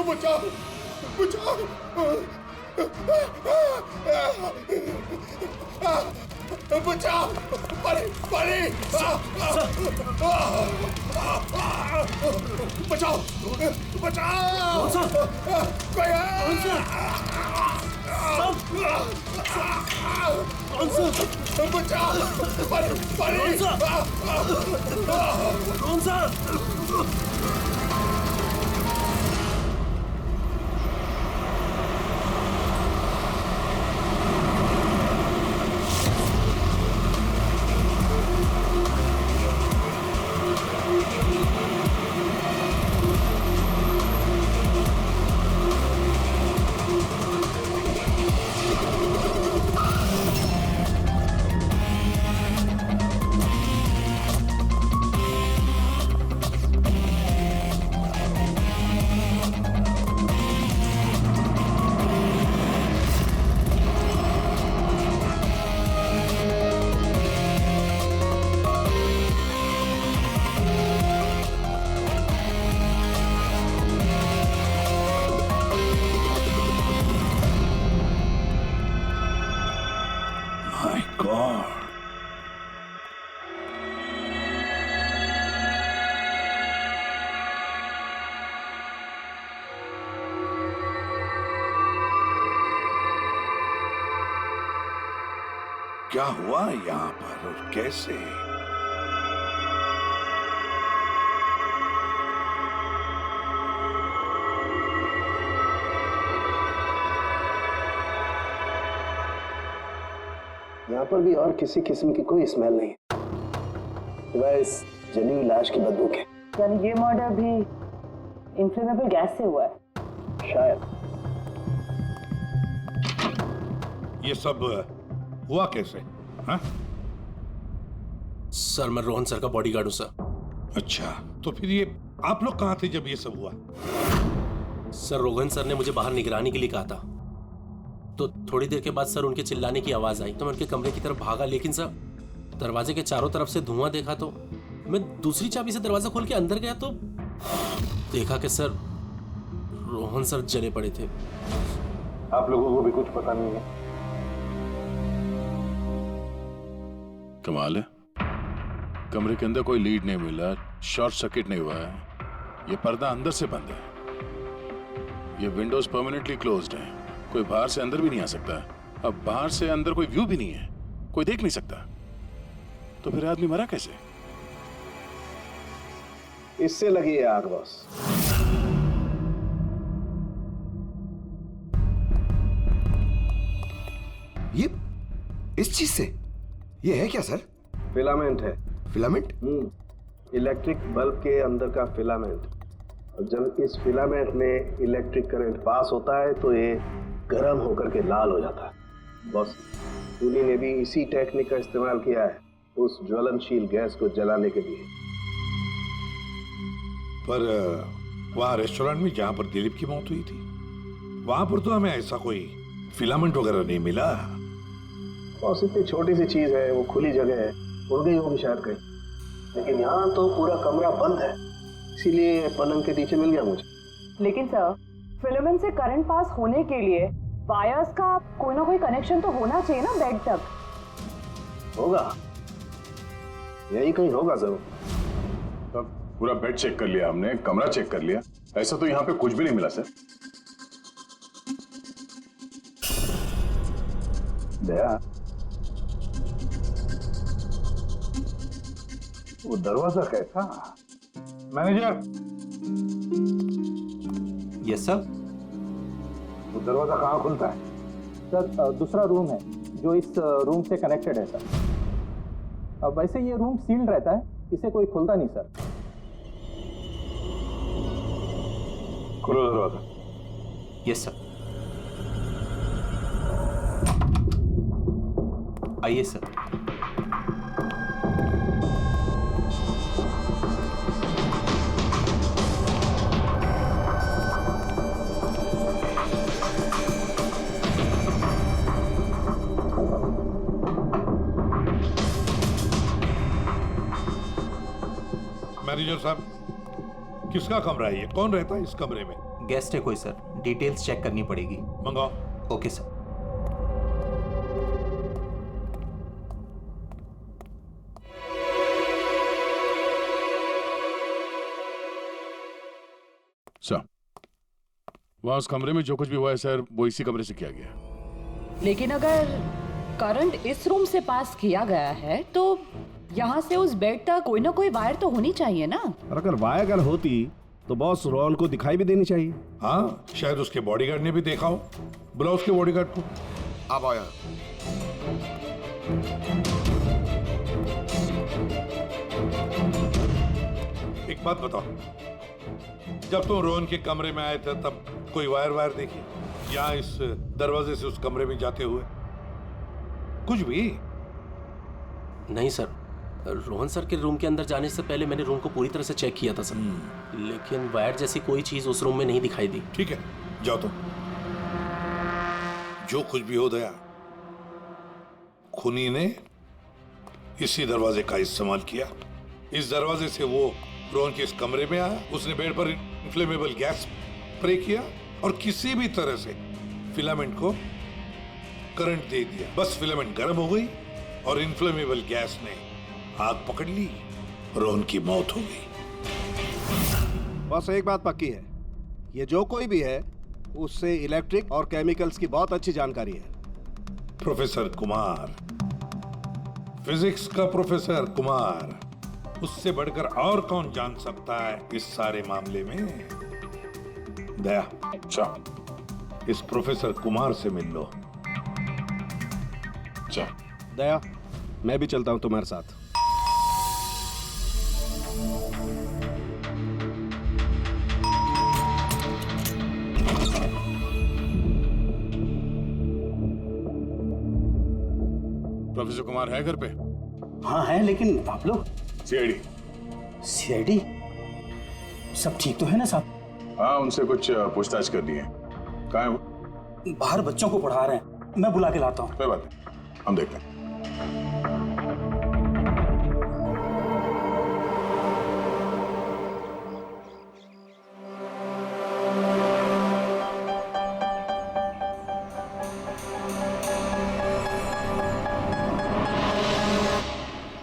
बचाओ बचाओ। बचाओ पानी पानी। बचाओ बचाओ। बचाओ पानी पानी। कौन सा? क्या हुआ यहाँ पर और कैसे? यहाँ पर भी और किसी किस्म की कोई स्मेल नहीं सिवाय इस जली हुई लाश की बदबू के। यानी ये मर्डर भी इन्फ्लेमेबल गैस से हुआ है? शायद। ये सब हुआ कैसे? हाँ? सर मैं रोहन सर का बॉडीगार्ड हूँ सर। अच्छा, तो फिर ये आप लोग कहाँ थे जब ये सब हुआ? सर रोहन सर ने मुझे बाहर निगरानी के लिए कहा था, तो थोड़ी देर के बाद सर उनके चिल्लाने की आवाज आई तो मैं उनके कमरे की तरफ भागा, लेकिन सर दरवाजे के चारों तरफ से धुआं देखा तो मैं दूसरी चाबी से दरवाजा खोल के अंदर गया तो देखा कि सर रोहन सर जले पड़े थे। आप लोगों को भी कुछ पता नहीं है? कमाल है, कमरे के अंदर कोई लीड नहीं मिला, शॉर्ट सर्किट नहीं हुआ है, ये पर्दा अंदर से बंद है, ये विंडोज परमानेंटली क्लोज्ड है, कोई बाहर से अंदर भी नहीं आ सकता। अब बाहर से अंदर कोई व्यू भी नहीं है, कोई देख नहीं सकता, तो फिर आदमी मरा कैसे? इससे लगी है आग बॉस। ये इस चीज से ये है क्या सर? फिलामेंट है। फिलामेंट? इलेक्ट्रिक बल्ब के अंदर का फिलामेंट। और जब इस फिलामेंट में इलेक्ट्रिक करंट पास होता है तो ये गर्म होकर के लाल हो जाता है। बॉस टूली ने भी इसी टेक्निक का इस्तेमाल किया है उस ज्वलनशील गैस को जलाने के लिए। पर वहाँ रेस्टोरेंट में जहाँ पर दिलीप की मौत हुई थी वहां पर तो हमें ऐसा कोई फिलामेंट वगैरह नहीं मिला। बॉस इतनी छोटी सी चीज है, वो खुली जगह है, उड़ गई होगी शायद कहीं, लेकिन यहाँ तो पूरा कमरा बंद है, इसीलिए पलंग के नीचे मिल गया मुझे। लेकिन सर फिलामेंट से करंट पास होने के लिए वायर्स का कोई ना कोई कनेक्शन तो होना चाहिए ना बेड तक। होगा, यही कहीं होगा जरूर। तब पूरा बेड चेक कर लिया हमने, कमरा चेक कर लिया, ऐसा तो यहाँ पे कुछ भी नहीं मिला सर। दया, वो दरवाजा कैसा? मैनेजर। Yes sir. वो दरवाजा कहाँ खुलता है? सर दूसरा रूम है जो इस रूम से कनेक्टेड है सर। अब वैसे ये रूम सील्ड रहता है, इसे कोई खुलता नहीं सर। खोलो दरवाजा। Yes sir. आइए सर। मैनेजर साहब, किसका कमरा है ये? कौन रहता है इस कमरे में? गेस्ट है कोई सर, डिटेल्स चेक करनी पड़ेगी। मंगाओ। Okay sir. सर, वहां उस कमरे में जो कुछ भी हुआ है सर, वो इसी कमरे से किया गया। लेकिन अगर करंट इस रूम से पास किया गया है तो यहाँ से उस बेड तक कोई ना कोई वायर तो होनी चाहिए ना। और अगर वायर अगर होती तो बॉस रोहन को दिखाई भी देनी चाहिए। हाँ, शायद उसके बॉडीगार्ड ने भी देखा हो। बुलाओ उसके बॉडीगार्ड को। आप आया। एक बात बताओ, जब तुम रोहन के कमरे में आए थे तब कोई वायर देखी या इस दरवाजे से उस कमरे में जाते हुए कुछ भी? नहीं सर, रोहन सर के रूम के अंदर जाने से पहले मैंने रूम को पूरी तरह से चेक किया था सर, लेकिन वायर जैसी कोई चीज उस रूम में नहीं दिखाई दी। ठीक है, जाओ तो। जो कुछ भी हो दया, खूनी ने इसी दरवाजे का इस्तेमाल किया। इस दरवाजे से वो रोहन के इस कमरे में आया, उसने बेड पर इन्फ्लेमेबल गैस स्प्रे किया और किसी भी तरह से फिलामेंट को करंट दे दिया। बस फिलामेंट गर्म हो गई और इन्फ्लेमेबल गैस ने आग पकड़ ली, रोहन की मौत हो गई। बस एक बात पक्की है, ये जो कोई भी है उससे इलेक्ट्रिक और केमिकल्स की बहुत अच्छी जानकारी है। प्रोफेसर कुमार, फिजिक्स का प्रोफेसर कुमार, उससे बढ़कर और कौन जान सकता है इस सारे मामले में? दया, अच्छा इस प्रोफेसर कुमार से मिल लो। अच्छा, दया, मैं भी चलता हूं तुम्हारे साथ। प्रोफेसर कुमार है घर पे? हाँ है, लेकिन आप लोग? सीआईडी। सीआईडी? सब ठीक तो है ना साहब? हाँ, उनसे कुछ पूछताछ करनी है। कहाँ है वो? बाहर बच्चों को पढ़ा रहे हैं, मैं बुला के लाता हूँ। कोई बात नहीं, हम देखते हैं।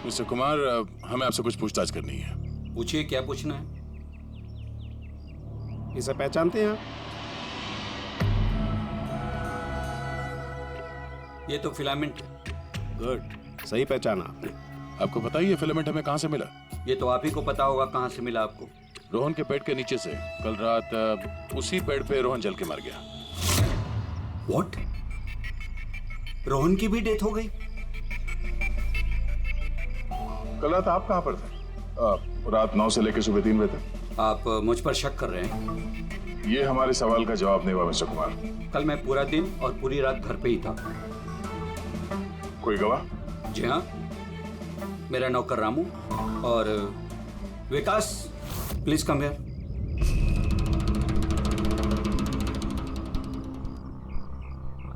मिस्टर कुमार, हमें आपसे कुछ पूछताछ करनी है। पूछिए, क्या पूछना है? इसे पहचानते हैं आप? ये तो फिलामेंट। गुड, सही पहचाना आपने। आपको पता ही है फिलामेंट हमें कहाँ से मिला? ये तो आप ही को पता होगा कहाँ से मिला आपको। रोहन के बेड के नीचे से। कल रात उसी बेड पे रोहन जल के मर गया। व्हाट? रोहन की भी डेथ हो गई? कल रात आप कहाँ पर थे? रात 9 से लेकर सुबह 3 बजे तक। आप मुझ पर शक कर रहे हैं? ये हमारे सवाल का जवाब नहीं हुआ मिस्टर कुमार। कल मैं पूरा दिन और पूरी रात घर पे ही था। कोई गवाह? जी हाँ, मेरा नौकर रामू और Vikas. Please come here.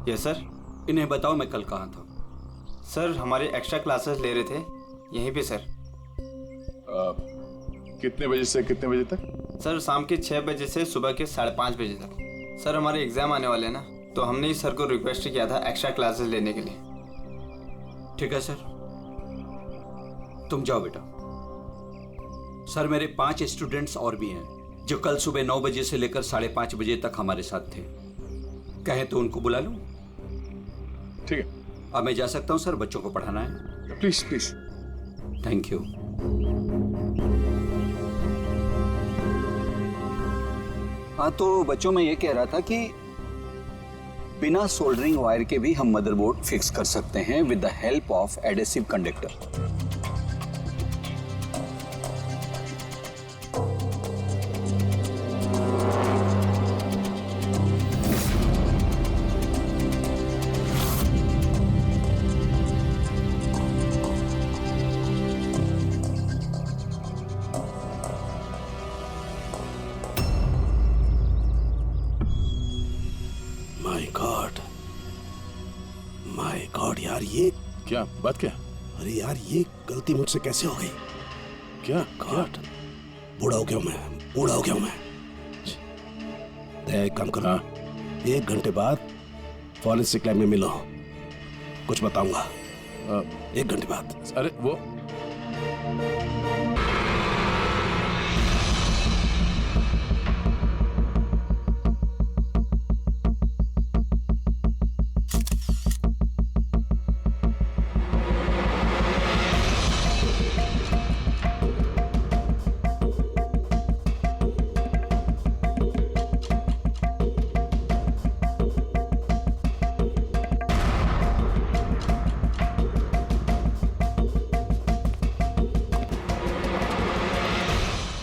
Yes sir. इन्हें बताओ मैं कल कहाँ था। सर, हमारे एक्स्ट्रा क्लासेस ले रहे थे यहीं पे सर। कितने बजे से कितने बजे तक? सर, शाम के 6 बजे से सुबह के 5:30 बजे तक। सर, हमारे एग्जाम आने वाले हैं ना, तो हमने इस सर को रिक्वेस्ट किया था एक्स्ट्रा क्लासेस लेने के लिए। ठीक है सर, तुम जाओ बेटा। सर, मेरे 5 स्टूडेंट्स और भी हैं जो कल सुबह 9 बजे से लेकर 5:30 बजे तक हमारे साथ थे। कहें तो उनको बुला लूं? ठीक है। अब मैं जा सकता हूं सर, बच्चों को पढ़ाना है। Please please. Thank you. हाँ, तो बच्चों में ये कह रहा था कि बिना सोल्डरिंग वायर के भी हम मदरबोर्ड फिक्स कर सकते हैं with the help of adhesive conductor. My God यार, ये क्या बात? क्या? अरे यार, ये गलती मुझसे कैसे हो गई? क्या? गॉड, बूढ़ा हो गया मैं, बूढ़ा हो गया मैं। एक काम करो, 1 घंटे बाद फॉरेंसिक लैब में मिलो, कुछ बताऊंगा। 1 घंटे बाद। अरे वो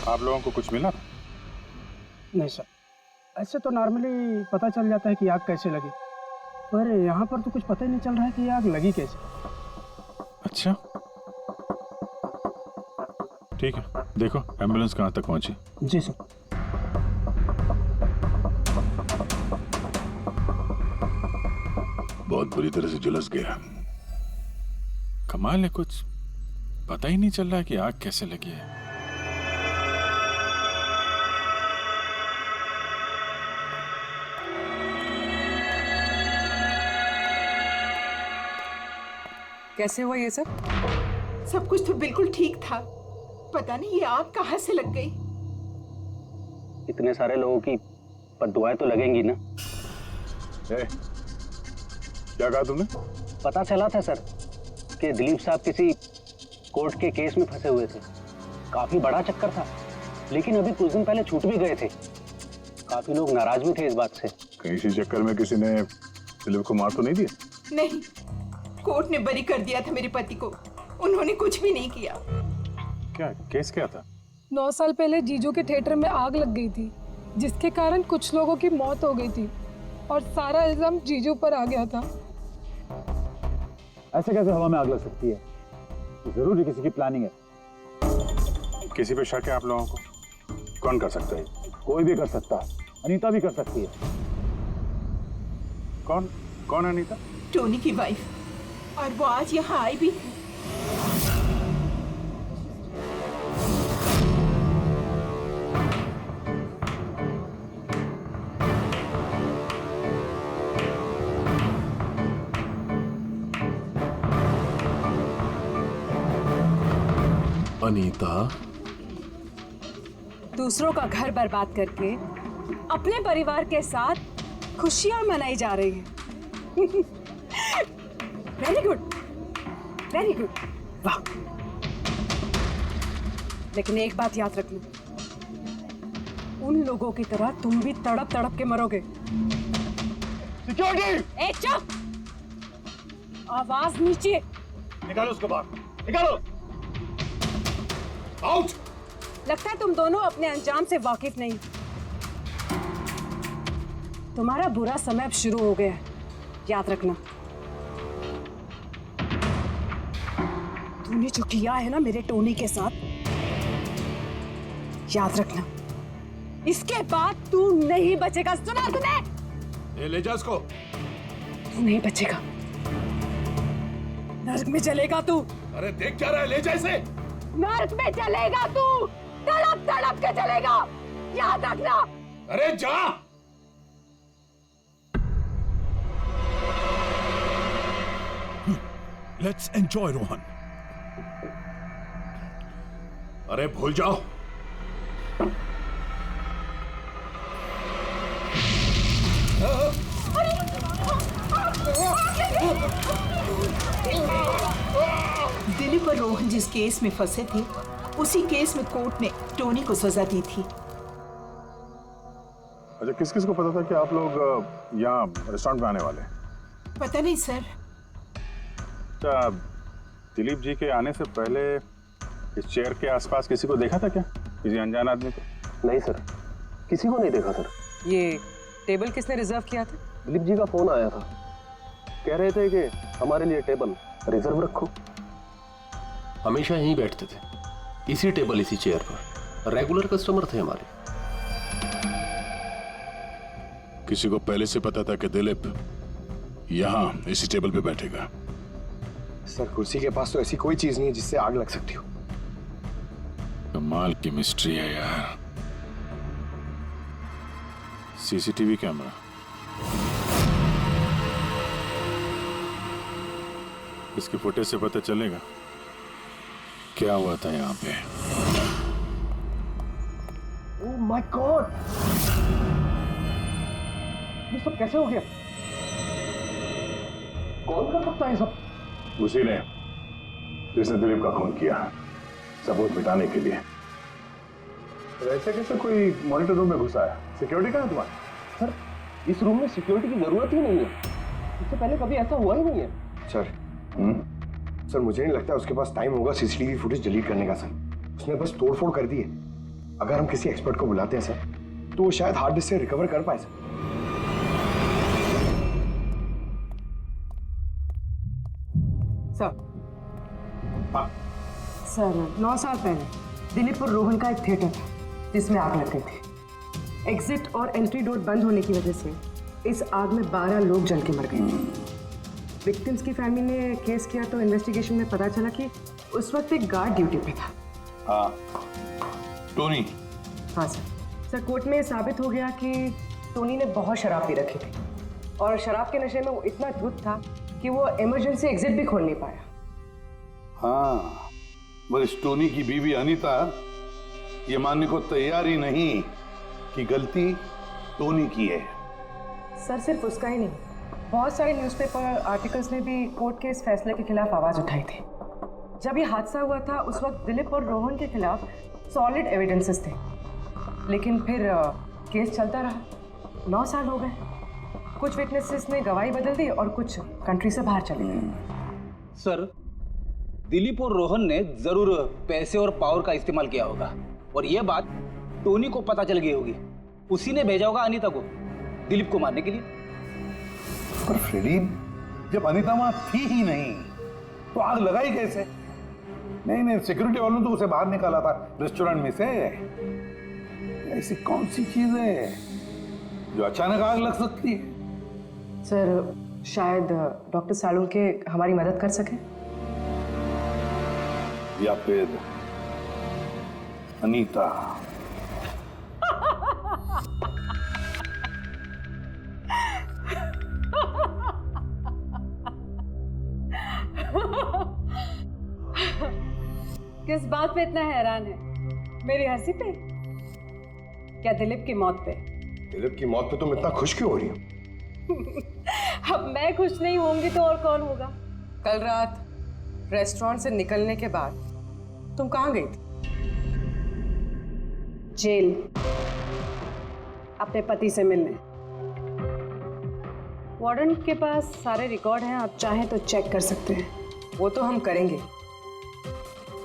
आप लोगों को कुछ मिला? नहीं सर, ऐसे तो नॉर्मली पता चल जाता है कि आग कैसे लगी, पर यहाँ पर तो कुछ पता ही नहीं चल रहा है कि आग लगी कैसे। अच्छा ठीक है, देखो एम्बुलेंस कहाँ तक पहुंची। जी सर। बहुत बुरी तरह से झुलस गया। कमाल है, कुछ पता ही नहीं चल रहा है कि आग कैसे लगी है। कैसे हुआ ये सब? सब कुछ तो बिल्कुल ठीक था, पता नहीं ये आग कहाँ से लग गई। इतने सारे लोगों की बद्दुआएं तो लगेंगी ना। क्या कहा तुमने? पता चला था सर कि दिलीप साहब किसी कोर्ट के केस में फंसे हुए थे। काफी बड़ा चक्कर था, लेकिन अभी कुछ दिन पहले छूट भी गए थे। काफी लोग नाराज भी थे इस बात से। कहीं इसी चक्कर में किसी ने दिलीप को मार तो नहीं दिया? नहीं, कोर्ट ने बरी कर दिया था मेरे पति को, उन्होंने कुछ भी नहीं किया। क्या केस क्या था? 9 साल पहले जीजू के थिएटर में आग लग गई थी, जिसके कारण कुछ लोगों की मौत हो गई थी और सारा इल्जाम जीजू पर आ गया था। ऐसे कैसे हवा में आग लग सकती है? जरूर किसी की प्लानिंग है। किसी पे शक है आप लोगों को? कौन कर सकता है? कोई भी कर सकता है, अनीता भी कर सकती है। कौन कौन अनीता? टोनी की वाइफ, और वो आज यहाँ आई भी थी। अनीता दूसरों का घर बर्बाद करके अपने परिवार के साथ खुशियां मनाई जा रही है। वेरी गुड, वेरी गुड, वाह। लेकिन एक बात याद रखना, उन लोगों की तरह तुम भी तड़प तड़प के मरोगे। सिक्योरिटी! ए चुप! आवाज नीचे। निकालो उसको बाहर, निकालो। आउट! लगता है तुम दोनों अपने अंजाम से वाकिफ नहीं। तुम्हारा बुरा समय अब शुरू हो गया है, याद रखना। तूने जो किया है ना मेरे टोनी के साथ, याद रखना, इसके बाद तू नहीं बचेगा। सुना तूने? ले जा इसको। तू नहीं बचेगा, नर्क में चलेगा तू। अरे देख क्या रहा है, ले जा इसे। नर्क में चलेगा तू, तड़प तड़प के चलेगा, याद रखना। अरे जा। Let's enjoy Rohan. अरे भूल जाओ। दिलीप और रोहन जिस केस में फंसे थे, उसी केस में कोर्ट ने टोनी को सजा दी थी। अच्छा, किस किस को पता था कि आप लोग यहाँ रेस्टोरेंट में आने वाले हैं? पता नहीं सर। अच्छा, दिलीप जी के आने से पहले इस चेयर के आसपास किसी को देखा था क्या? किसी अनजान आदमी को? नहीं सर, किसी को नहीं देखा सर। ये टेबल किसने रिजर्व किया था? दिलीप जी का फोन आया था, कह रहे थे कि हमारे लिए टेबल रिजर्व रखो। हमेशा यहीं बैठते थे, इसी टेबल इसी चेयर पर, रेगुलर कस्टमर थे हमारे। किसी को पहले से पता था कि दिलीप यहाँ इसी टेबल पे बैठेगा? सर, कुर्सी के पास तो ऐसी कोई चीज नहीं है जिससे आग लग सकती हो। कमाल की मिस्ट्री है यार। CCTV camera. इसके फुटेज से पता चलेगा क्या हुआ था यहाँ पे। ओह माय गॉड, ये सब कैसे हो गया? कौन कर सकता है सब? उसी ने जिसने दिलीप का खून किया, सबूत मिटाने के लिए। ऐसे कैसे कोई मॉनिटर रूम में घुसा है? सिक्योरिटी कहाँ है तुम्हारी? सर, इस रूम में सिक्योरिटी की जरूरत ही नहीं है। इससे पहले कभी ऐसा हुआ ही नहीं है। सर सर, मुझे नहीं लगता उसके पास टाइम होगा सीसीटीवी फुटेज डिलीट करने का। सर, उसने बस तोड़फोड़ कर दी है। अगर हम किसी एक्सपर्ट को बुलाते हैं सर, तो वो शायद हार्ड डिस्क से रिकवर कर पाए। सर सर 9 साल पहले दिलीप और रोहन का एक थिएटर था जिसमें आग लग गई थी। एग्जिट और एंट्री डोर बंद होने की वजह से इस आग में 12 लोग जल के मर गए। विक्टिम्स की फैमिली ने केस किया तो इन्वेस्टिगेशन में पता चला कि उस वक्त एक गार्ड ड्यूटी पे था। हाँ, टोनी। हाँ सर, कोर्ट में साबित हो गया कि टोनी ने बहुत शराब पी रखी थी और शराब के नशे में वो इतना धुत था कि वो इमरजेंसी एग्जिट भी खोल नहीं पाया। हाँ, बस टोनी की बीवी अनीता ये मानने को तैयार ही नहीं कि गलती टोनी की है। सर, सिर्फ उसका ही नहीं, बहुत सारे न्यूज़पेपर आर्टिकल्स ने भी कोर्ट के इस फैसले के खिलाफ आवाज उठाई थी। जब ये हादसा हुआ था उस वक्त दिलीप और रोहन के खिलाफ सॉलिड एविडेंसेस थे, लेकिन फिर केस चलता रहा। 9 साल हो गए। कुछ विटनेसेस ने गवाही बदल दी और कुछ कंट्री से बाहर चले गए। सर, दिलीप और रोहन ने जरूर पैसे और पावर का इस्तेमाल किया होगा और ये बात टोनी को पता चल गई होगी। उसी ने भेजा होगा अनीता को दिलीप को मारने के लिए। पर फ्रेडी, जब अनीता वहां थी ही नहीं तो आग लगाई कैसे? नहीं, सिक्योरिटी वालों ने तो उसे बाहर निकाला था रेस्टोरेंट में से। ऐसी कौन सी चीज है जो अचानक आग लग सकती है? सर, शायद डॉक्टर सालुंके हमारी मदद कर सके, या फिर अनीता। किस बात पे इतना हैरान है? मेरी हंसी पे? क्या दिलीप की मौत पे? दिलीप की मौत पे तुम इतना खुश क्यों हो रही हो? अब मैं खुश नहीं होंगी तो और कौन होगा? कल रात रेस्टोरेंट से निकलने के बाद तुम कहाँ गई थी? जेल, अपने पति से मिलने। वार्डन के पास सारे रिकॉर्ड हैं, आप चाहें तो चेक कर सकते हैं। वो तो हम करेंगे,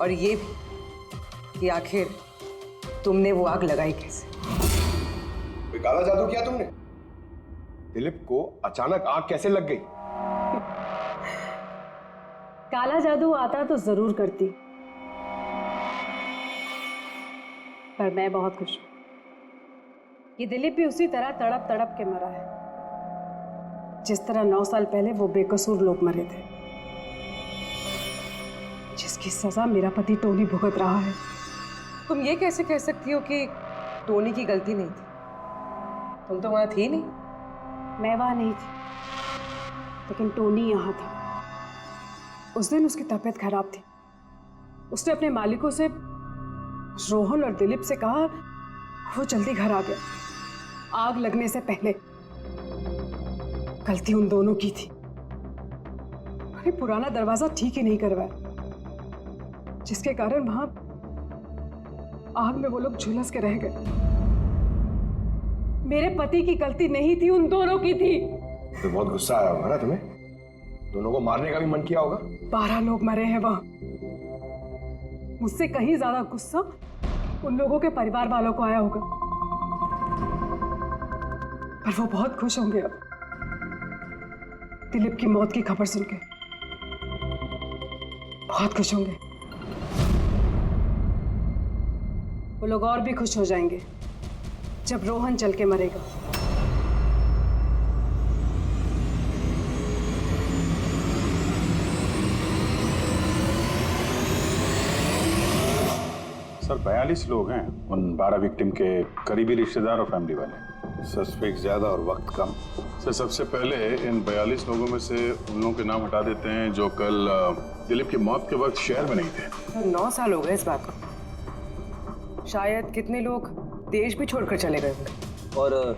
और ये भी कि आखिर तुमने वो आग लगाई कैसे? कोई काला जादू किया तुमने? दिलीप को अचानक आग कैसे लग गई? काला जादू आता तो जरूर करती, पर मैं बहुत खुश हूं। ये दिलीप भी उसी तरह तड़प तड़प के मरा है जिस तरह 9 साल पहले वो बेकसूर लोग मरे थे, जिसकी सजा मेरा पति टोनी भुगत रहा है। तुम ये कैसे कह सकती हो कि टोनी की गलती नहीं थी? तुम तो वहां थी नहीं। मैं वहां नहीं थी, लेकिन टोनी यहाँ था। उस दिन उसकी तबीयत खराब थी। उसने अपने मालिकों से, रोहन और दिलीप से कहा वो जल्दी घर आ गया आग लगने से पहले। गलती उन दोनों की थी। अरे पुराना दरवाजा ठीक ही नहीं करवाया, जिसके कारण वहां आग में वो लोग झुलस के रह गए। मेरे पति की गलती नहीं थी, उन दोनों की थी। तो बहुत गुस्सा आया होगा ना तुम्हें? दोनों को मारने का भी मन किया होगा। 12 लोग मरे हैं वहां। मुझसे कहीं ज्यादा गुस्सा उन लोगों के परिवार वालों को आया होगा, पर वो बहुत खुश होंगे अब दिलीप की मौत की खबर सुनके। बहुत खुश होंगे। वो लोग और भी खुश हो जाएंगे जब रोहन चल के मरेगा। सर 42 लोग हैं, उन 12 विक्टिम के करीबी रिश्तेदार और फैमिली वाले। सस्पेक्ट ज्यादा और वक्त कम। सर सबसे पहले इन 42 लोगों में से उन लोगों के नाम हटा देते हैं जो कल दिलीप की मौत के वक्त शहर में नहीं थे। सर 9 साल हो गए इस बात को। शायद कितने लोग देश भी छोड़कर चले गए होंगे और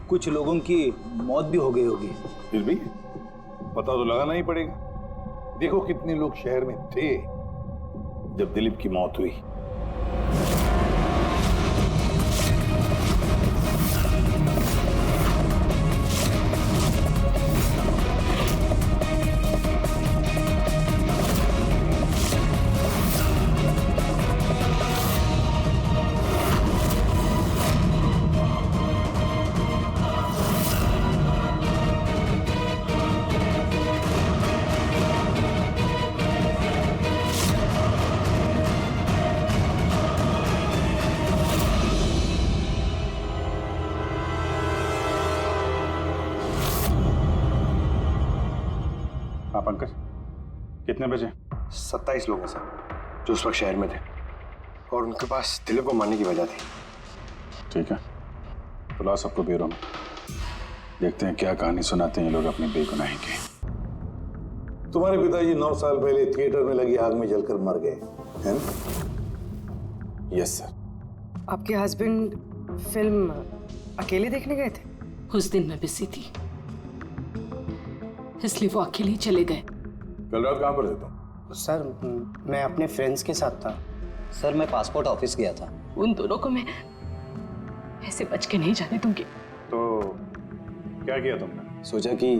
कुछ लोगों की मौत भी हो गई होगी। फिर भी पता तो लगाना ही पड़ेगा। देखो कितने लोग शहर में थे जब दिलीप की मौत हुई। हाँ पंकज, कितने बजे? 27 लोग हैं सर जो उस वक्त शहर में थे और उनके पास दिलीप को मारने की वजह थी। ठीक है, तो ला सबको ब्यूरो में, देखते हैं क्या कहानी सुनाते हैं ये लोग अपनी बेगुनाही की। तुम्हारे पिताजी 9 साल पहले थिएटर में लगी आग में जलकर मर गए, है ना? Yes sir. आपके हस्बैंड फिल्म अकेले देखने गए थे? उस दिन मैं बिजी थी, इसलिए वो अकेले ही चले गए। कल रात कहाँ पर थे तुम? सर मैं अपने फ्रेंड्स के साथ था। सर मैं पासपोर्ट ऑफिस गया था। उन दोनों को मैं ऐसे बच के नहीं जाने दूंगी। तो क्या किया तुमने? सोचा कि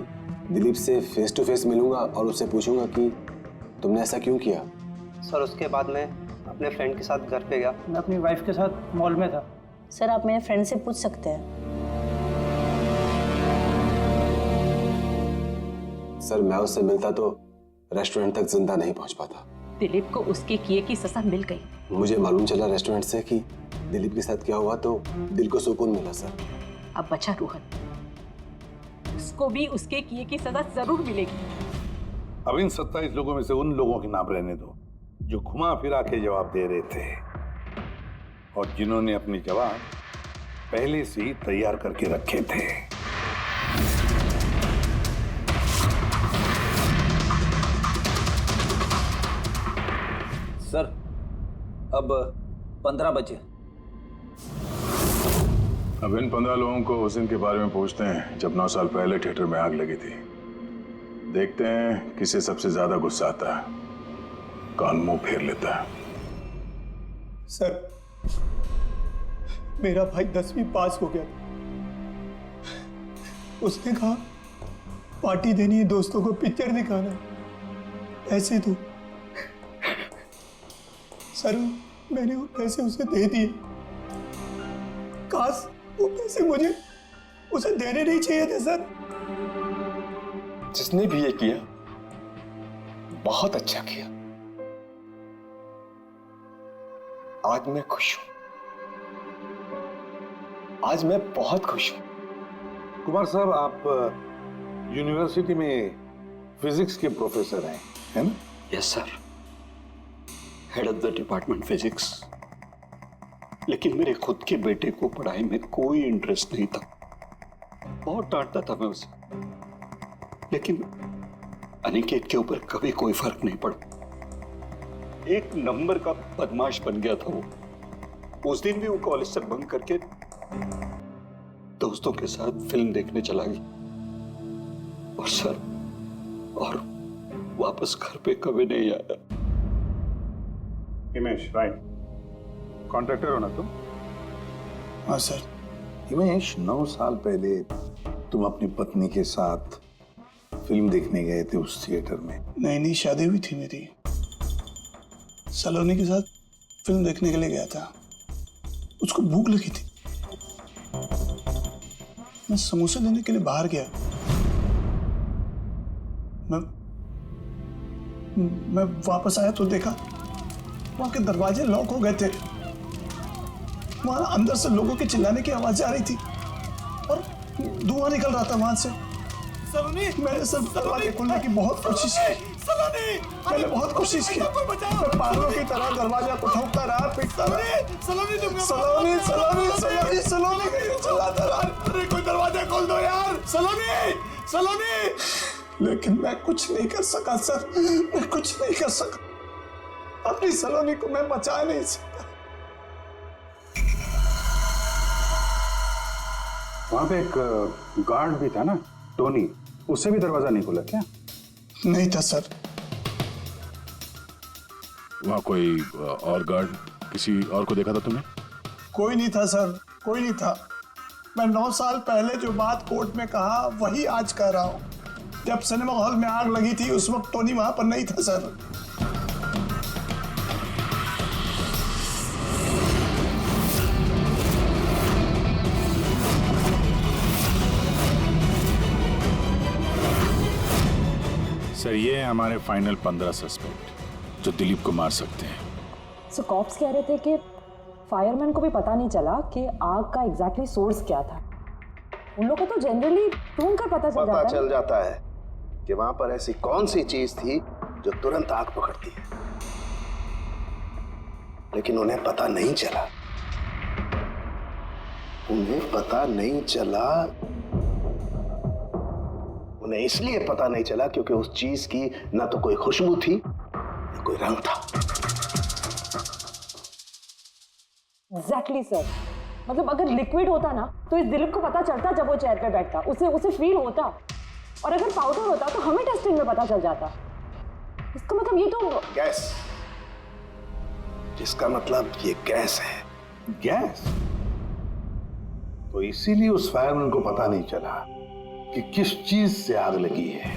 दिलीप से फेस टू फेस मिलूंगा और उससे पूछूंगा कि तुमने ऐसा क्यों किया। सर उसके बाद मैं अपने फ्रेंड के साथ घर पे गया। मैं अपनी वाइफ के साथ मॉल में था। सर आप मेरे फ्रेंड से पूछ सकते हैं। सर मैं उससे मिलता तो रेस्टोरेंट तक जिंदा नहीं पहुंच पाता। दिलीप को उसके किए की सजा मिल गई। मुझे मालूम चला रेस्टोरेंट से कि दिलीप के साथ क्या हुआ तो दिल को सुकून मिला सर। अब बचा रोहन, उसको भी उसके किए की सजा जरूर मिलेगी। अब इन 27 लोगों में से उन लोगों के नाम रहने दो जो घुमा फिरा के जवाब दे रहे थे और जिन्होंने अपने जवाब पहले से ही तैयार करके रखे थे। सर अब 15 बजे। अब इन 15 लोगों को उस दिन के बारे में पूछते हैं जब 9 साल पहले थिएटर में आग लगी थी। देखते हैं किसे सबसे ज्यादा गुस्सा आता है, कौन मुंह फेर लेता है। सर मेरा भाई 10वीं पास हो गया। उसने कहा पार्टी देनी है, दोस्तों को पिक्चर दिखाना है, पैसे दो। सर मैंने वो पैसे उसे दे दिए। काश वो पैसे मुझे उसे देने नहीं चाहिए थे सर। जिसने भी ये किया बहुत अच्छा किया। आज मैं खुश हूं, आज मैं बहुत खुश हूं। कुमार साहब आप यूनिवर्सिटी में फिजिक्स के प्रोफेसर हैं, है ना? Yes sir, head of the department physics. लेकिन मेरे खुद के बेटे को पढ़ाई में कोई इंटरेस्ट नहीं था। बहुत डांटता था मैं उसे, लेकिन अनिकेत के ऊपर कभी कोई फर्क नहीं पड़ा। एक नंबर का बदमाश बन गया था वो। उस दिन भी वो कॉलेज से बंक करके दोस्तों के साथ फिल्म देखने चला गया और सर और वापस घर पे कभी नहीं आया। हिमेश, राइट, कॉन्ट्रैक्टर हो ना तुम? हाँ सर। हिमेश, 9 साल पहले तुम अपनी पत्नी के साथ फिल्म देखने गए थे उस थिएटर में। नई नई शादी हुई थी मेरी। सलोनी के साथ फिल्म देखने के लिए गया था। उसको भूख लगी थी, मैं समोसे लेने के लिए बाहर गया। मैं वापस आया तो देखा वहां के दरवाजे लॉक हो गए थे। वहां अंदर से लोगों के चिल्लाने की आवाज आ रही थी और धुआं निकल रहा था वहां से। मैंने सब दरवाजे खोलने की बहुत कोशिश की। मैंने बहुत कोशिश की। मैं पागलों की तरह दरवाजा को ठोकता रहा, पीटता रहा। सलोनी कहीं चिल्लाता रहा। अरे कोई दरवाजा खोल दो यार। सलोनी। लेकिन मैं कुछ नहीं कर सका सर, मैं कुछ नहीं कर सका। अपनी सलोनी को मैं बचा नहीं सकता। वहां पे एक गार्ड भी था ना, टोनी, उससे भी दरवाजा नहीं खुला क्या? नहीं था सर। वहां कोई और गार्ड, किसी और को देखा था तुमने? कोई नहीं था सर, कोई नहीं था। मैं 9 साल पहले जो बात कोर्ट में कहा वही आज कह रहा हूं। जब सिनेमा हॉल में आग लगी थी उस वक्त टोनी वहां पर नहीं था सर। सर ये है हमारे फाइनल 15 सस्पेक्ट जो दिलीप को मार सकते हैं। सो कॉप्स कह रहे थे कि फायरमैन को भी पता नहीं चला कि आग का एग्जैक्टली सोर्स क्या था। उन लोगों को तो जनरली ढूंढ कर पता चल जाता है कि वहां पर ऐसी कौन सी चीज थी जो तुरंत आग पकड़ती है, लेकिन उन्हें पता नहीं चला। उन्हें इसलिए पता नहीं चला क्योंकि उस चीज की ना तो कोई खुशबू थी ना कोई रंग था। Exactly sir. मतलब अगर लिक्विड होता ना तो इस दिलीप को पता चलता जब वो चेयर पे बैठता, उसे फील होता। और अगर पाउडर होता तो हमें टेस्टिंग में पता चल जाता। इसका मतलब ये तो गैस, जिसका मतलब ये गैस है। गैस? तो इसीलिए उस फायरमैन को पता नहीं चला कि किस चीज से आग लगी है।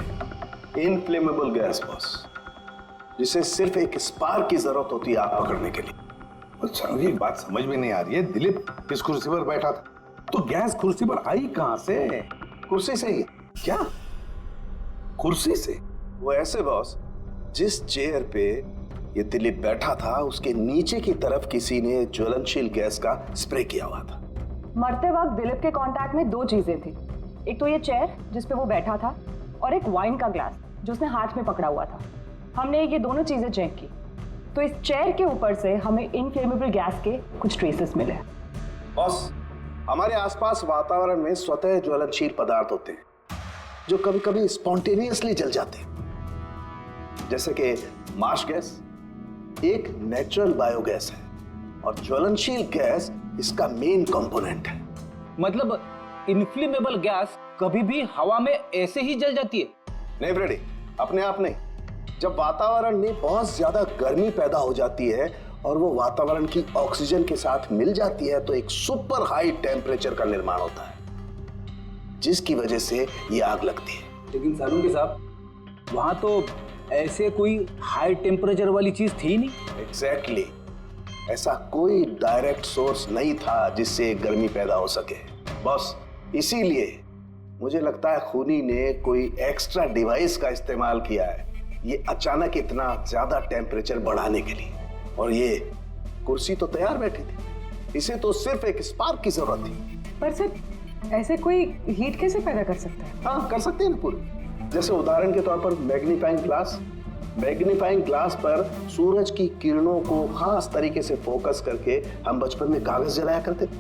इनफ्लेमेबल गैस बॉस, जिसे सिर्फ एक स्पार्क की जरूरत होती है आग पकड़ने के लिए। अच्छा, मुझे एक बात समझ में नहीं आ रही है। दिलीप किस कुर्सी पर बैठा था, तो गैस कुर्सी पर आई कहां से? कुर्सी से ही। क्या? कुर्सी से? वो ऐसे बॉस, जिस चेयर पे ये दिलीप बैठा था उसके नीचे की तरफ किसी ने ज्वलनशील गैस का स्प्रे किया हुआ था। मरते वक्त दिलीप के कांटेक्ट में 2 चीजें थी। एक तो ये चेयर जिस पे वो बैठा था और एक वाइन का ग्लास जो उसने हाथ में पकड़ा हुआ था। हमने ये दोनों चीजें चेक की तो इस चेयर के ऊपर से हमें इनफ्लेमेबल गैस के कुछ ट्रेसेस मिले। बॉस, हमारे आसपास वातावरण में स्वतः ज्वलनशील पदार्थ होते हैं जो कभी कभी स्पॉन्टेनियसली जल जाते हैं, जैसे कि मार्श गैस एक नेचुरल बायोगैस है और ज्वलनशील गैस इसका मेन कंपोनेंट है। मतलब इनफ्लेमेबल गैस कभी भी हवा में ऐसे ही जल जाती है? नहीं फ्रेडी, अपने आप नहीं। जब वातावरण में बहुत ज्यादा गर्मी पैदा हो जाती है और वो वातावरण की ऑक्सीजन के साथ मिल जाती है तो एक सुपर हाई टेम्परेचर का निर्माण होता है, जिसकी वजह से ये आग लगती है। लेकिन सालून के साहब, वहां तो ऐसे कोई हाई टेम्परेचर वाली चीज थी नहीं। एग्जैक्टली, ऐसा कोई डायरेक्ट सोर्स नहीं था जिससे गर्मी पैदा हो सके बॉस। इसीलिए मुझे लगता है खूनी ने कोई एक्स्ट्रा डिवाइस का इस्तेमाल किया है ये अचानक इतना ज्यादा टेम्परेचर बढ़ाने के लिए। और ये कुर्सी तो तैयार बैठी थी, इसे तो सिर्फ एक स्पार्क की जरूरत थी। पर सर ऐसे कोई हीट कैसे पैदा कर सकता है? हाँ, कर सकते हैं ना पूरी। जैसे उदाहरण के तौर पर मैग्नीफाइंग ग्लास पर सूरज की किरणों को खास तरीके से फोकस करके हम बचपन में कागज जलाया करते थे।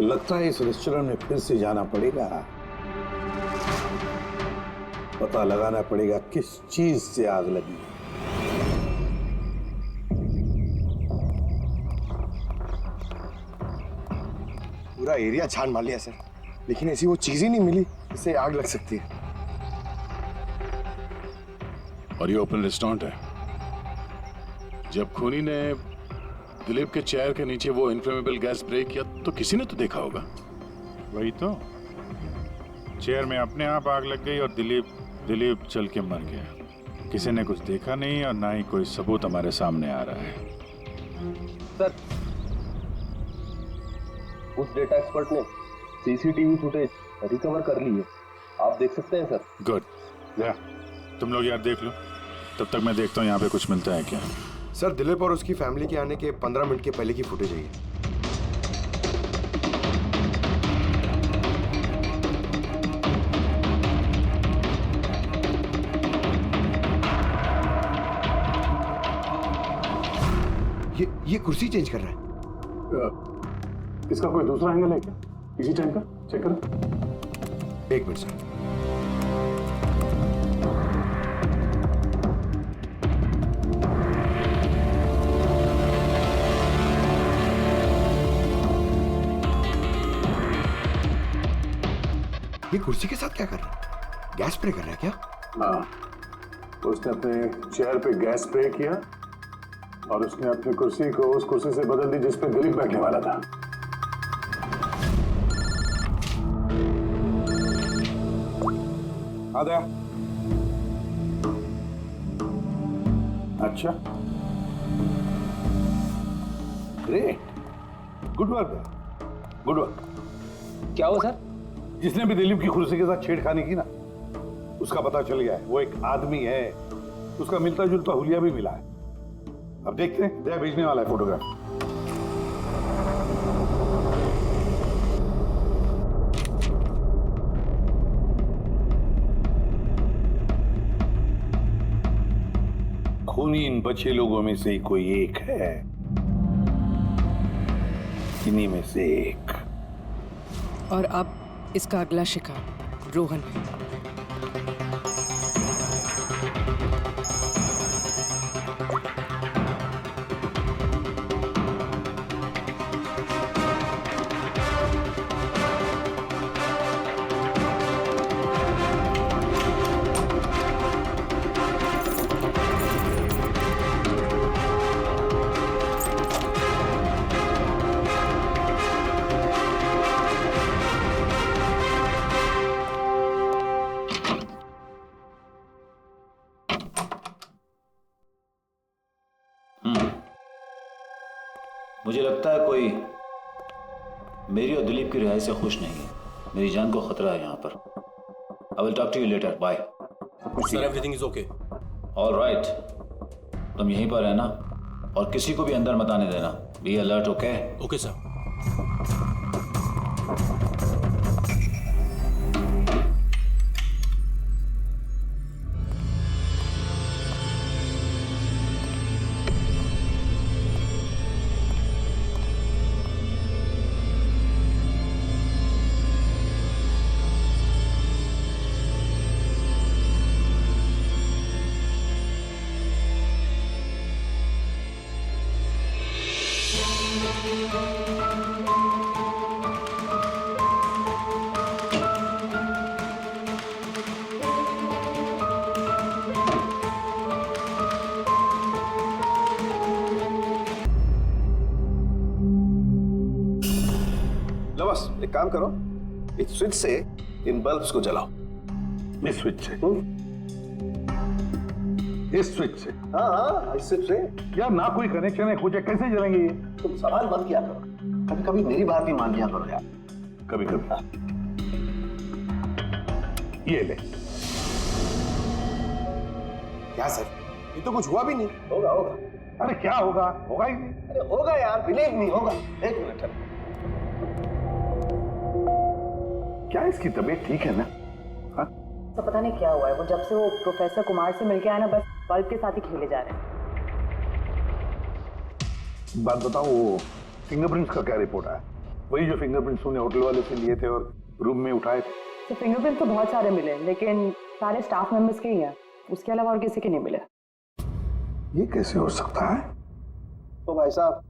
लगता है इस रेस्टोरेंट में फिर से जाना पड़ेगा, पता लगाना पड़ेगा किस चीज से आग लगी। पूरा एरिया छान मार लिया सर, लेकिन ऐसी वो चीज ही नहीं मिली जिससे आग लग सकती है। और ये ओपन रेस्टोरेंट है। जब खूनी ने दिलीप के चेयर के नीचे वो इनफ्लेमेबल गैस स्प्रे किया तो किसी ने तो देखा होगा। वही तो, चेयर में अपने आप आग लग गई और दिलीप चल के मर गया। किसी ने कुछ देखा नहीं और ना ही कोई सबूत हमारे सामने आ रहा है। सर, उस डेटा एक्सपर्ट ने सीसीटीवी फुटेज रिकवर कर ली है, आप देख सकते हैं सर। गुड, या तुम लोग यार देख लो, तब तक मैं देखता हूँ यहाँ पे कुछ मिलता है क्या। सर, दिलीप और उसकी फैमिली के आने के 15 मिनट के पहले की फुटेज है। ये कुर्सी चेंज कर रहा है। इसका कोई दूसरा एंगल है क्या इसी टाइम का? चेक करो। एक मिनट सर। ये कुर्सी के साथ क्या कर रहा है? गैस स्प्रे कर रहा है क्या? हाँ, उसने अपने चेयर पे गैस स्प्रे किया और उसने अपनी कुर्सी को उस कुर्सी से बदल दी जिस पे दिलीप बैठने वाला था। आ गया। अच्छा, great, good work, good work. क्या हुआ सर? जिसने भी दिलीप की कुर्सी के साथ छेड़खानी की ना, उसका पता चल गया है। वो एक आदमी है, उसका मिलता जुलता हुलिया भी मिला है। अब देखते हैं, दया भेजने वाला है फोटोग्राफ। खूनी इन बचे लोगों में से कोई एक है, इन्हीं में से एक। और अब इसका अगला शिकार रोहन है। मुझे लगता है कोई मेरी और दिलीप की रिहाई से खुश नहीं है। मेरी जान को खतरा है यहाँ पर। I will talk to you later, bye. Sir, everything is okay. All right, तुम यहीं पर रहना और किसी को भी अंदर मत आने देना। Be alert, okay? Okay sir. बस एक काम करो, इस स्विच से इन बल्ब्स को जलाओ। इस स्विच से? इस स्विच से? हाँ हाँ, इस स्विच से। यार ना कोई कनेक्शन है कुछ है, कैसे जलेंगे ये? तुम सवाल मत किया करो, कभी कभी मेरी बात भी मान लिया करो यार। कभी कभी। ये ले। क्या सर, ये तो कुछ हुआ भी नहीं। होगा होगा। अरे क्या होगा? होगा ही नहीं। अरे होगा यार, बिलीव नहीं होगा। एक मिनट। क्या इसकी तबीयत ठीक है ना? हाँ? तो पता नहीं क्या हुआ है, वो जब से वो प्रोफेसर कुमार से मिलके आया ना, बस बल्ब के साथ ही खेले जा रहे हैं। बात बताओ, वो फिंगरप्रिंट्स का क्या रिपोर्ट आया? वही जो फिंगरप्रिंट्स उन्हें होटल वाले से लिए थे और रूम में उठाए थे। तो फिंगरप्रिंट तो बहुत सारे मिले, लेकिन सारे स्टाफ मेंबर्स के ही हैं, उसके अलावा और किसी के नहीं मिले। ये कैसे हो सकता है? तो भाई साहब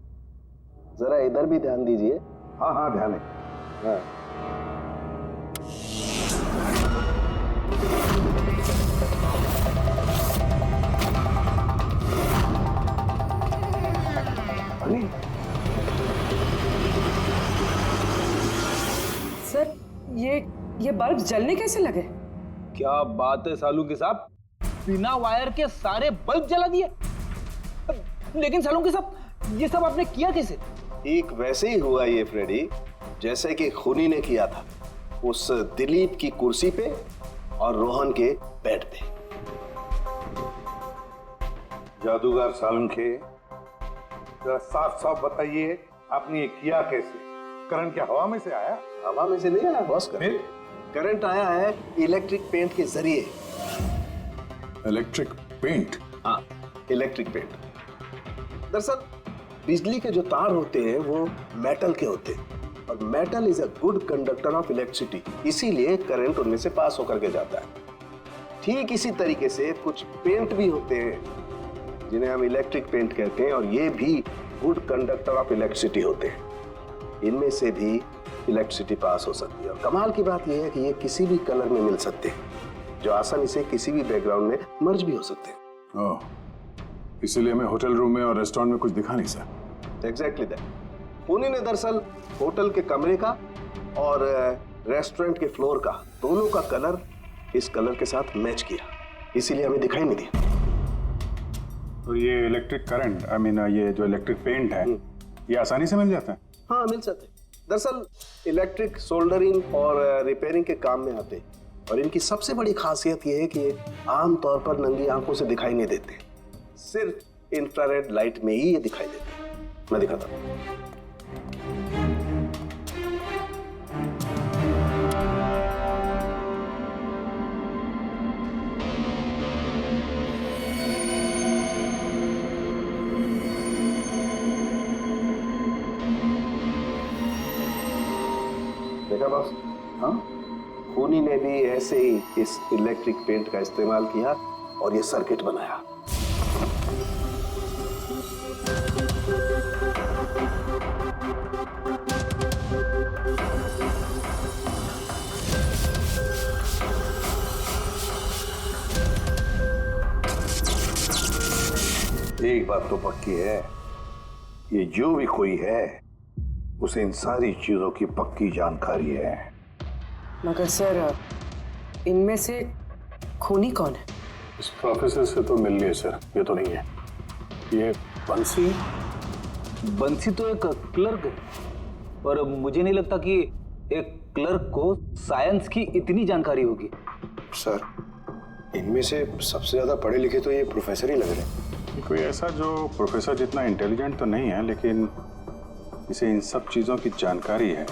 जरा इधर भी ध्यान दीजिए। हाँ हाँ, ध्यान है। हाँ। सर, ये बल्ब जलने कैसे लगे? क्या बात है सालुंके साहब, बिना वायर के सारे बल्ब जला दिए। लेकिन सालुंके साहब, ये सब आपने किया कैसे? ठीक वैसे ही हुआ ये फ्रेडी, जैसे कि खूनी ने किया था उस दिलीप की कुर्सी पे और रोहन के बेड पे। जादूगर सालुंखे, जरा साफ साफ बताइए, आपने ये किया कैसे? करंट क्या हवा में से आया? हवा में से नहीं आया बॉस, करंट आया है इलेक्ट्रिक पेंट के जरिए। Electric paint? हाँ, इलेक्ट्रिक पेंट। दरअसल बिजली के जो तार होते हैं वो मेटल के होते हैं और metal is a good conductor of electricity, इसीलिए करंट उनमें से पास होकर के जाता है। ठीक इसी तरीके से कुछ पेंट भी होते हैं जिन्हें हम इलेक्ट्रिक पेंट कहते हैं और ये भी गुड कंडक्टर ऑफ इलेक्ट्रिसिटी होते हैं। इनमें से भी इलेक्ट्रिसिटी पास हो सकती है और कमाल की बात यह है कि ये किसी भी कलर में मिल सकते हैं जो आसानी से किसी भी बैकग्राउंड में मर्ज भी हो सकते हैं। ओह, इसीलिए हमें होटल रूम में और रेस्टोरेंट में कुछ दिखा नहीं सर। Exactly that. पुणे ने दरअसल होटल के कमरे का और रेस्टोरेंट के फ्लोर का दोनों का कलर इस कलर के साथ मैच किया, इसीलिए हमें दिखाई नहीं दिया। तो ये इलेक्ट्रिक करंट, आई मीन ये जो इलेक्ट्रिक पेंट है, ये आसानी से मिल जाता है? हाँ, मिल सकते हैं। दरअसल इलेक्ट्रिक सोल्डरिंग और रिपेयरिंग के काम में आते हैं और इनकी सबसे बड़ी खासियत ये है कि ये आमतौर पर नंगी आंखों से दिखाई नहीं देते, सिर्फ इंफ्रारेड लाइट में ही ये दिखाई देते हैं। मैं दिखाता हूँ। देखा बॉस? हाँ, खूनी ने भी ऐसे ही इस इलेक्ट्रिक पेंट का इस्तेमाल किया और ये सर्किट बनाया। एक बात तो पक्की है, ये जो भी कोई है उसे इन सारी चीजों की पक्की जानकारी है। मगर सर, इनमें से खूनी कौन है? इस प्रोफेसर से तो मिल लिए सर, ये तो नहीं है। ये बंसी। बंसी तो एक क्लर्क है और मुझे नहीं लगता कि एक क्लर्क को साइंस की इतनी जानकारी होगी। सर, इनमें से सबसे ज्यादा पढ़े लिखे तो ये प्रोफेसर ही लग रहे हैं। कोई ऐसा जो प्रोफेसर जितना इंटेलिजेंट तो नहीं है, लेकिन इसे इन सब चीजों की जानकारी है।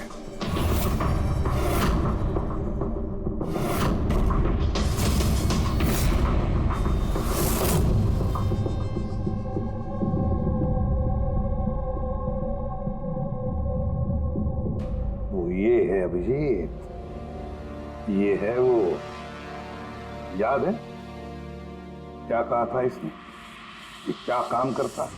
वो ये है अभिजीत, ये है वो। याद है क्या कहा था इसने, कि क्या काम करता?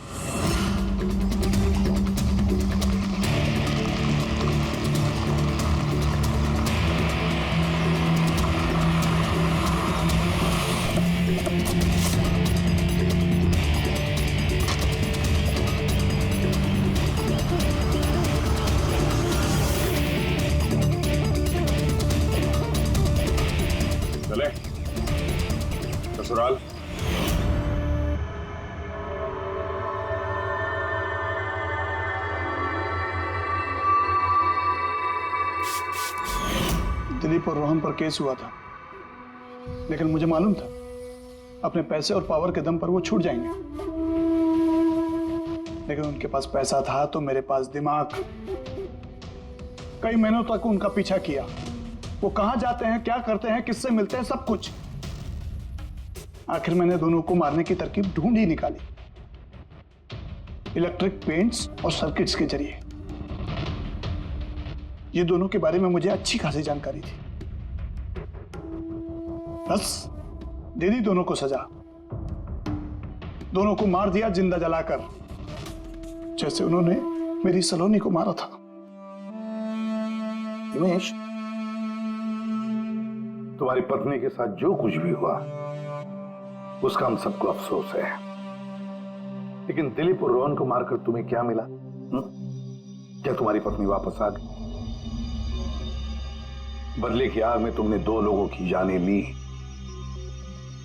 चले ससुराल। दिलीप और रोहन पर केस हुआ था, लेकिन मुझे मालूम था अपने पैसे और पावर के दम पर वो छूट जाएंगे। लेकिन उनके पास पैसा था तो मेरे पास दिमाग। कई महीनों तक उनका पीछा किया, वो कहां जाते हैं, क्या करते हैं, किससे मिलते हैं, सब कुछ। आखिर मैंने दोनों को मारने की तरकीब ढूंढ ही निकाली, इलेक्ट्रिक पेंट्स और सर्किट्स के जरिए। ये दोनों के बारे में मुझे अच्छी खासी जानकारी थी। बस दे दी दोनों को सजा, दोनों को मार दिया जिंदा जलाकर, जैसे उन्होंने मेरी सलोनी को मारा था। उमेश, तुम्हारी पत्नी के साथ जो कुछ भी हुआ उसका हम सबको अफसोस है, लेकिन दिलीप और रोहन को मारकर तुम्हें क्या मिला? क्या तुम्हारी पत्नी वापस आ गई? बदले की आग में तुमने 2 लोगों की जानें ली।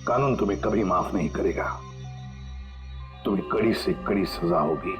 कानून तुम्हें कभी माफ नहीं करेगा, तुम्हें कड़ी से कड़ी सजा होगी।